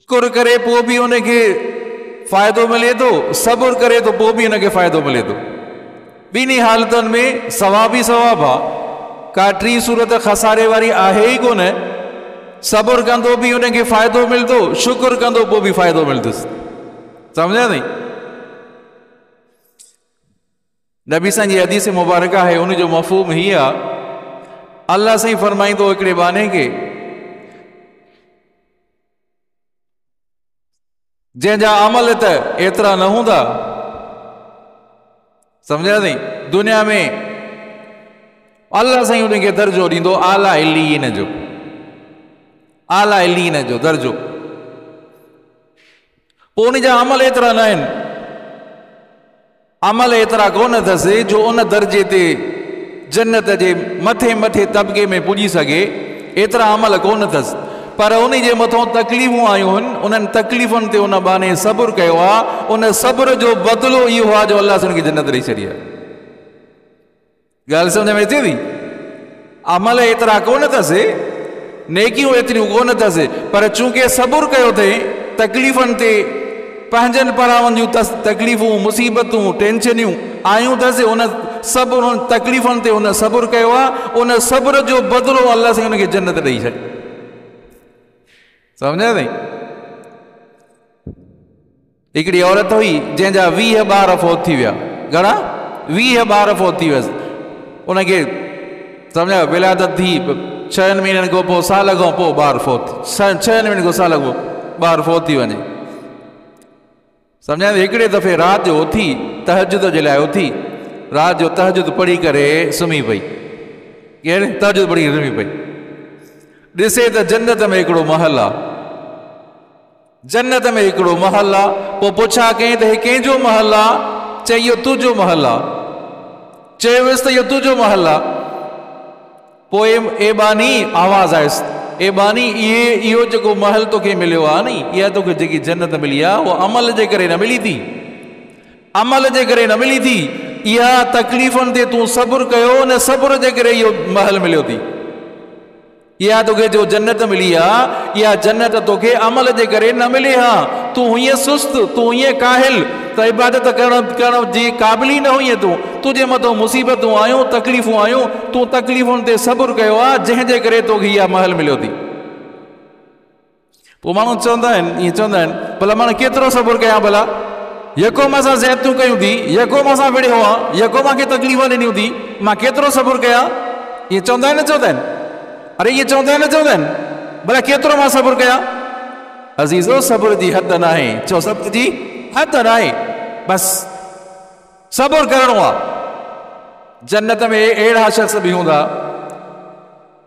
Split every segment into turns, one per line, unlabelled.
शुक्र करे पोइ बि उनखे फ़ाइदो मिले थो, सब्र करे तो पोइ बि उनखे फ़ाइदो मिले थो। ॿिन्ही हालतुनि में सवाब ई सवाब आहे, का टी सूरत खसारे वारी आहे ई कोन। सब्र कंदो बि उनखे फ़ाइदो मिलंदो, शुक्र कंदो पोइ बि फ़ाइदो मिलंदुसि। सम्झा थी? नबी साईं जी हदीस मुबारक है, उनजो मफ़हूम ही आहे, अल्लाह साईं फरमाईंदो हिकिड़े बाने खे जंहिंजा अमल त एतिरा न हूंदा, सम्झा थी, दुनिया में अल्लाह साईं उनखे दर्जो ॾींदो आला इल्लीन जो, आला इल्लीन जो दर्जो। पोइ उनजा अमल एतिरा न आहिनि, अमल एतिरा कोन अथसि जो उन दर्जे ते जन्नत जे मथे मथे तबके में पुॼी सघे, एतिरा अमल कोन अथसि। पर उन जे मथां तकलीफ़ूं आयूं आहिनि, उन्हनि तकलीफ़ुनि ते उन बाने सब्र कयो आहे, उन सब्र जो बदिलो इहो आहे जो अल्लाह उनखे जन्नत ॾेई छॾी आहे। ॻाल्हि सम्झ में अचे थी? अमल एतिरा कोन अथसि, नेकियूं एतिरियूं कोन अथसि, पर चूंकि सब्र कयो अथई तकलीफ़ुनि ते, पंहिंजनि परावनि जूं तकलीफ़ूं, मुसीबतूं, टेंशनियूं आयूं अथसि, उन सभु उन तकलीफ़ुनि ते उन सब्र कयो आहे, उन सब्र जो बदिलो अल्लाह साईं उनखे जन्नत ॾेई छॾी। सम्झा अथई? हिकिड़ी औरत हुई जंहिंजा 20 ॿार फौत थी विया। घणा? 20 ॿार फौत थी वियसि। उनखे सम्झा विलादत थी 6 महीननि खां पोइ, साल खां पोइ ॿार फौत, 6 महीननि खां साल खां ॿार फौत थी वञे। सम्झा? हिकिड़े दफ़े राति जो उथी, तहजुद जे लाइ उथी, राति जो तहजुद पढ़ी करे सुम्ही पई। केरु? तहजुद पढ़ी सुम्ही पई। ॾिसे त जन्नत में हिकिड़ो महल आहे, जन्नत में हिकिड़ो महल आहे। पोइ पुछा कई त हे कंहिंजो महल आहे? चई इहो तुंहिंजो महल आहे। चयोसि त इहो तुंहिंजो महल आहे। पोइ ए बानी आवाज़ आयसि, ए बानी इहो जेको महल तोखे मिलियो आहे नी, इहा तोखे जेकी जन्नत मिली आहे उहा अमल जे करे न मिली थी, अमल जे करे न मिली थी। इहा तकलीफ़ुनि ते तूं सब्र कयो, न सब्र जे करे इहो महल मिलियो थी। इहा तोखे जो जन्नत मिली आहे, इहा जन्नत तोखे अमल जे करे न मिले हा। तूं हीअं सुस्त, तूं हीअं काहिल, त इबादत करण जी क़ाबिल ई न हुई। तुंहिंजे मथां मुसीबतूं आयूं, तकलीफ़ूं आयूं, तूं तकलीफ़ुनि ते सब्र कयो आहे, जंहिंजे करे तोखे इहा महल मिलियो थी। पोइ माण्हू चवंदा आहिनि, ईअं चवंदा आहिनि, भला मां केतिरो सब्र कयां, भला यको असां ज़ैतूं कयूं थी, यको असां विढ़ियो आहे, यको मूंखे तकलीफ़ ॾिनियूं थी, मां केतिरो सब्र कयां? ईअं चवंदा आहिनि, न चवंदा आहिनि? अरे ये चवंदा आहिनि, न चवंदा आहिनि? भला केतिरो मां सब्र कयां? अज़ीज़ो सब्र जी हद न आहे। चओ सब्र जी हद न आहे, बस सब्र करणो आहे। जन्नत में अहिड़ा शख़्स बि हूंदा,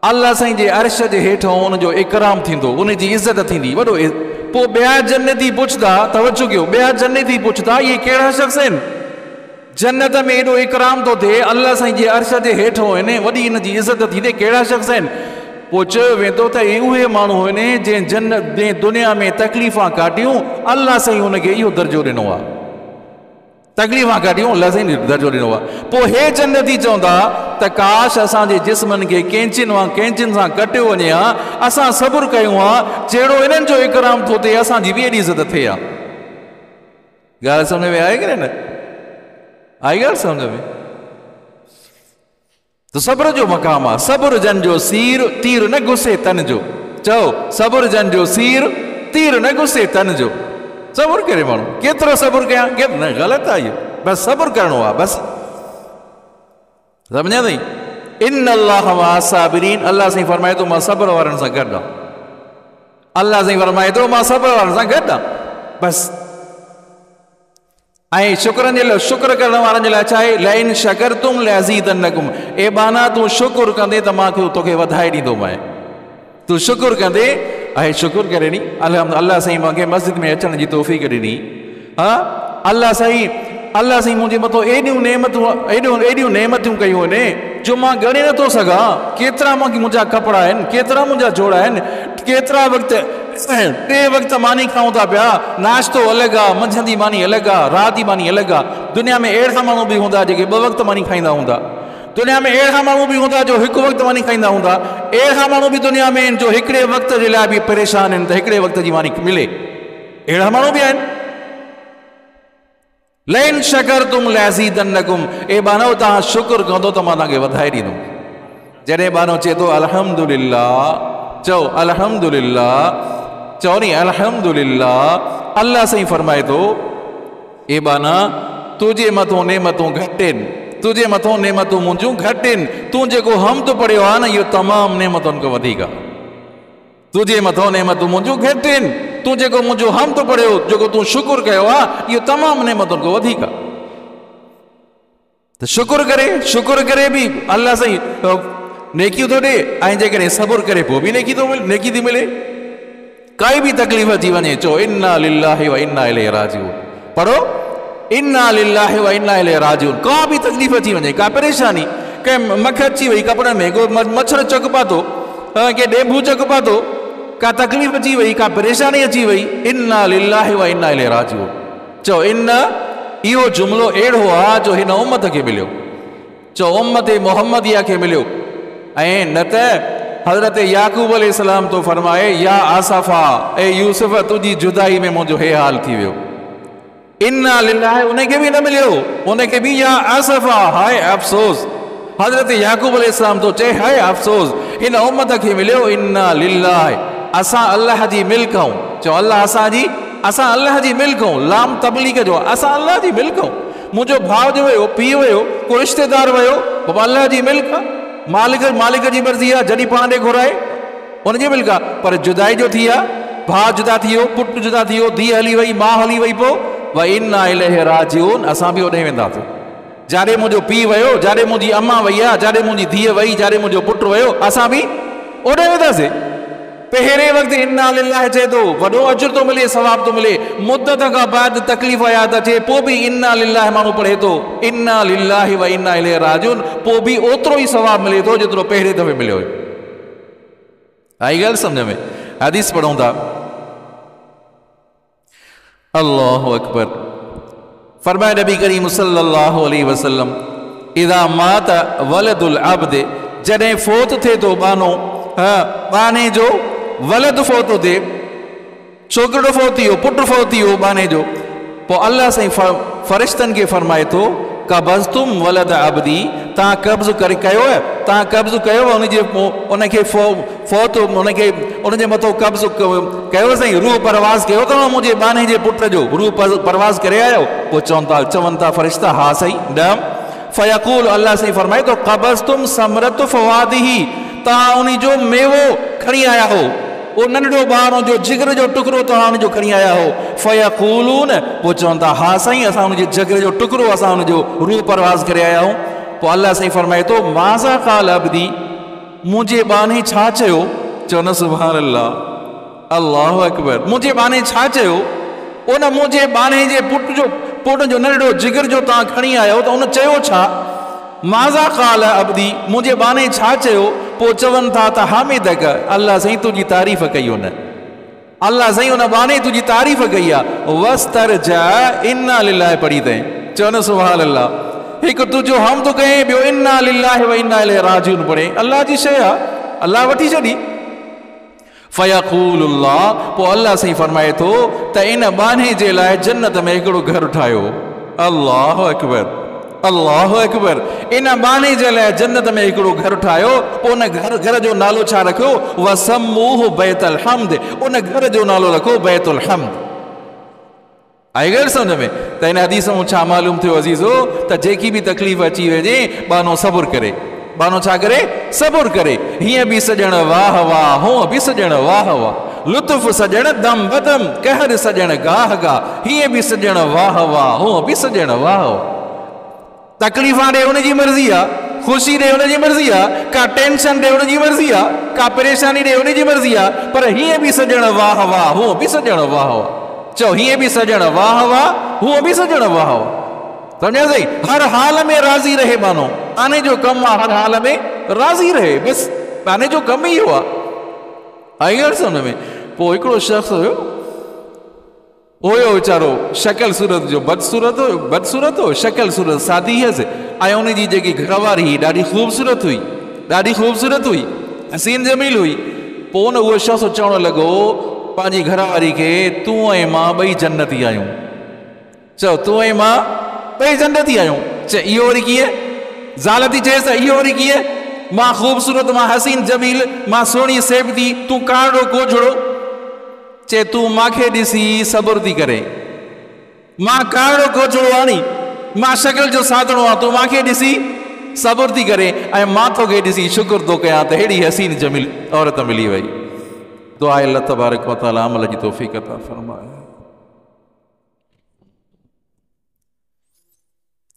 अल्लाह साईं जे अर्श जे हेठां उनजो इकराम थींदो, उनजी इज़त थींदी, वॾो। पोइ ॿिया जन्नती पुछंदा, तवज्जो कयो, ॿिया जन्नती पुछंदा इहे कहिड़ा शख़्स आहिनि? जन्नत में एॾो इकराम थो थिए, अल्लाह साईं जे अर्श जे हेठो आहिनि, वॾी हिनजी इज़त थींदी, कहिड़ा शख़्स आहिनि? पोइ चयो वेंदो त उहे माण्हू आहिनि जंहिं दुनिया में तकलीफ़ां काटियूं, अल्लाह साईं हुनखे इहो दर्जो ॾिनो आहे। तकलीफ़ां काटियूं, अल्लाह साईं दर्जो ॾिनो आहे। पोइ हे जन्नती चवंदा त काश असांजे जिस्मनि खे कैंचिन सां कटियो वञे हा, असां सब्र कयूं हा, जहिड़ो इन्हनि जो इकराम थो थिए असांजी बि एॾी इज़त थिए हा। ॻाल्हि सम्झ में आहे की न? आई ॻाल्हि सम्झ में? तो सब्र जो मक़ाम आहे। सब्र जन जो सीर, तीर न घुसे तन जो। चओ, सब्र जन जो सीर, तीर न घुसे तन जो। सब्र करे माण्हू, केतिरो सब्र कयां? न, ग़लति आहे इहो, बसि सब्र करणो आहे, बसि। सम्झा अथई? इन अल्लाह मअ साबिरीन, अल्लाह साईं फरमाए थो मां सब्र वारनि सां गॾु आहियां। अल्लाह साईं फरमाए थो मां सब्र वारनि सां गॾु आहियां, बसि। ऐं शुक्रनि जे लाइ, शुक्र करण वारनि जे लाइ छा आहे? लइन शकरतुम लअज़ीदन्नकुम। ए बाना तूं शुक्र कंदे त मां तोखे वधाए ॾींदोमांइ। तूं शुक्र कंदे, ऐं शुक्र करे नी, अल्लाह साईं मूंखे मस्जिद में अचण जी तौफ़ीक़ ॾिनी। हा, अल्लाह साईं मुंहिंजे मथां एॾियूं नेमतूं कयूं आहिनि जो मां ॻणे नथो सघां। केतिरा मुंहिंजा कपिड़ा आहिनि, केतिरा मुंहिंजा जोड़ा आहिनि, केतिरा वक़्तु 3 वक़्त मानी खाऊं था पिया। नाश्तो अलॻि आहे, मंझंदि जी मानी अलॻि आहे, राति जी मानी अलॻि आहे। दुनिया में अहिड़ा माण्हू बि हूंदा जेके 2 वक़्त मानी खाईंदा हूंदा। दुनिया में अहिड़ा माण्हू बि हूंदा जो हिकु वक़्तु वञी खाईंदा हूंदा, अहिड़ा माण्हू बि दुनिया में आहिनि जो हिकिड़े वक़्त जे लाइ बि परेशान आहिनि त हिकिड़े वक़्त जी वाणी मिले, अहिड़ा माण्हू बि आहिनि। लइन शकरतुम लअज़ीदन्नकुम, ए बानो तव्हां शुक्र कंदो त मां तव्हांखे वधाए ॾींदुमि। जॾहिं बानो चए थो अल्हम्दुलिल्लाह, चओ अल्हम्दुलिल्लाह, चओ नी अल्हम्दुलिल्लाह, अल्लाह साईं फरमाए थो ए बाना तुंहिंजे मथां नेमतूं घटि आहिनि, तुंहिंजे मथां नेमतूं मुंहिंजूं घटि आहिनि, तूं जेको हमद पढ़ियो आहे न इहो तमामु नेमतुनि खां वधीक आहे। तुंहिंजे मथां नेमतूं मुंहिंजूं घटि आहिनि, तूं जेको मुंहिंजो हमद पढ़ियो, जेको तूं शुक्र कयो आहे, इहो तमामु नेमतुनि खां वधीक आहे। त शुक्र करे बि अल्लाह साईं नेकियूं थो ॾे, ऐं जेकॾहिं सबुर करे पोइ बि नेकी थी मिले। काई बि तकलीफ़ अची वञे चओ इन्ना लिल्लाहि व इन्ना इलैहि राजिऊन, पढ़ो इन्ना लिल्लाहि व इन्ना इलैहि राजिऊन। का बि तकलीफ़ अची वञे, का परेशानी, कंहिं मख अची वई कपिड़े में, को मच्छर चक पातो, के डेंगू चक पातो, का तकलीफ़ अची वई, का परेशानी अची वई, इन्ना लिल्लाहि व इन्ना इलैहि राजिऊन। चओ इन इहो जुमिलो अहिड़ो आहे जो हिन उम्मत खे मिलियो, चओ उम्मत मुहम्मदिया खे मिलियो। ऐं न त हज़रत याकूब अलैहिस्सलाम तो फरमाए या आसफ़ा, ए यूसुफ तुंहिंजी जुदाई में मुंहिंजो हे हाल थी वियो। इन्ना लिल्लाहि उनखे बि न मिलियो, उनखे बि या आसफ़ा, हाय अफ़सोस। हज़रत याकूब अलैहिस्सलाम तो चए हाय अफ़सोस, हिन उम्मत खे मिलियो इन्ना लिल्लाहि, असां अल्लाह जी मिल्क आहियूं। चओ अल्लाह असां अल्लाह जी मिल्क आहियूं, लाम तबलीग जो, असां अल्लाह जी मिल्क आहियूं। मुंहिंजो भाउ जो वियो, पीउ वियो, को रिश्तेदार वियो, बाबा अल्लाह जी मिल्क आहे, मालिक जी मर्ज़ी आहे, जॾहिं पाण ॾे घुराए उनजी मिल्क आहे। पर जुदाई जो थी आहे, भाउ जुदा थी वियो, पुटु जुदा थी वियो, धीउ हली वई, माउ हली वई, पोइ व इन्ना इलैहि राजिऊन, असां बि ओॾे वेंदासीं। जाॾे मुंहिंजो पीउ वियो, जाॾे मुंहिंजी अम्मा वई आहे, जाॾे मुंहिंजी धीउ वई, जाॾे मुंहिंजो पुटु वियो, असां बि ओॾे वेंदासीं। पहिरें वक़्तु इन्ना लिल्लाहि चए थो, वॾो अजुर थो मिले, सवाब थो मिले। मुद्दत खां बाद तकलीफ़ यादि अचे, पोइ बि इन्ना लिल्लाहि माण्हू पढ़े थो, इन्ना लिल्लाहि व इन्ना इलैहि राजिऊन, पोइ बि ओतिरो ई सवाब मिले थो जेतिरो पहिरें दफ़े मिलियो हुयो। आई ॻाल्हि सम्झ में? हदीस पढ़ूं था, अल्लाहु अकबर। फरमाए नबी करीम सल्लल्लाहु अलैहि वसल्लम, इज़ा मात वलदुल अब्द, जॾहिं फोत थिए थो बानो, बाने जो वलद फोत थिए, छोकिरो फोत थी वियो, पुटु फोत थी वियो बाने जो, पोइ अल्लाह साईं फ़रिश्तनि खे फरमाए थो कबज़तुम वलद अब्दी, तव्हां कब्ज़ करे कयो, तव्हां कब्ज़ कयो, उनखे फोत, उनजे मथां कब्ज़ कयो साईं, रूह परवाज़ कयो तव्हां मुंहिंजे बाने जे पुट जो, रूह परवाज़ करे आयो? पोइ चवनि था फ़रिश्ता हा साईं। ॾम फ़यक़ूल, अल्लाह साईं फरमाए थो कबज़तुम समरत फ़वादिही, तव्हां उन जो मेवो खणी आया हो, उहो नंढड़ो ॿार जो जिगर जो टुकड़ो तव्हां उनजो खणी आया हो। फ़यक़ूलून, पोइ चवनि था हा साईं, असां उनजे जिगर जो टुकड़ो, असां उनजो रूह परवाज़ करे आया आहियूं। पोइ अल्लाह साईं फरमाए थो माज़ा क़ाल अब्दी, मुंहिंजे बाने छा चयो? चओ न सुभान अल्लाह, अल्लाहु अकबर। मुंहिंजे बाने छा चयो? उन मुंहिंजे बाने जे पुट जो नंढड़ो जिगर जो तव्हां खणी आया हो, त उन चयो छा? माज़ा क़ाल अब्दी, मुंहिंजे बाने छा चयो? पोइ चवनि था त हामिदक, अल्लाह साईं तुंहिंजी तारीफ़ कई, उन अल्लाह साईं उन बाने तुंहिंजी तारीफ़ कई आहे। वस्तरजा, इन्ना लिल्लाहि पढ़ी अथई, चओ न सुभान अल्लाह। हिकु तुंहिंजो हमद कयईं, ॿियो इन्ना लिल्लाहि व इन्ना इलैहि राजिऊन पढ़े, अल्लाह जी शइ आहे, अल्लाह वठी छॾी। फ़यक़ूलुल्लाह, पोइ अल्लाह साईं फरमाए थो त इन बाने जे लाइ जन्नत में हिकिड़ो घर ठाहियो। अल्लाहु अकबर, अल्लाहु अकबर। इन बाने जे लाइ जन्नत में हिकिड़ो घर ठाहियो, पोइ उन घर जो नालो छा रखियो? वसम्मूहु बैतुल हम्द, उन घर जो नालो रखो बैतुल हम्द। आई ॻाल्हि सम्झ में? त इन हदीस में छा मालूम थियो अज़ीज़ो, त जेकी बि तकलीफ़ अची वञे बानो सबुर करे, बानो छा करे? सबुर करे। हीअं बि सजण वाह वाह, हूअं बि सजण वाह वाह, लुत्फ़ सजण दम बदम, कहर सजण गाह गाह, हीअं बि सजण वाह वाह, हूअं बि सजण वाह वाह। तकलीफ़ां ॾे उनजी मर्ज़ी आहे, ख़ुशी ॾे उनजी मर्ज़ी आहे, का टेंशन ॾे उनजी मर्ज़ी आहे, का परेशानी ॾे उनजी मर्ज़ी आहे, पर हीअं बि सजण वाह वाह, हूअं बि सजण वाह वाह। चओ हीअं बि सजण वाह वाह, हूअं बि सजण वाह वाह। सम्झासीं? हर हाल में राज़ी रहे बानो, आने जो कमु आहे, हर हाल में राज़ी रहे, बसि आने जो कमु ई इहो आहे। आई ॻाल्हि सम्झ में? पोइ हिकिड़ो शख़्स हुयो वीचारो, शक्ल सूरत जो बदसूरत हो, शक्ल सूरत सादी हुयसि, ऐं उन जी जेकी घरवारी हुई ॾाढी ख़ूबसूरत हुई, ॾाढी ख़ूबसूरत हुई, हसीन जमील हुई। पोइ न उहो शख़्स चवणु लॻो पंहिंजी घरवारी खे, तूं ऐं मां ॿई जन्नती आहियूं। चओ तूं ऐं मां ॿई जन्नती आहियूं। चए इहो वरी कीअं? ज़ाल थी चएसि त इहो वरी कीअं? मां ख़ूबसूरत, मां हसीन जमील, मां सुहिणी सेबती, तूं कारो कोझड़ो। चए तूं मूंखे ॾिसी सब्र थी करे, मां कारो कोझड़ो आणी, मां शकिल जो साधणो आहे, तूं मूंखे ॾिसी सब्र थी करे, ऐं मां तोखे ॾिसी शुक्र थो कयां त हेड़ी हसीन जमील औरत मिली वई। दुआ आहे अल्लाह तबारक व तआला अमल जी तौफ़ीक़ अता फरमाए।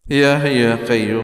या हय्यु या क़य्यूम।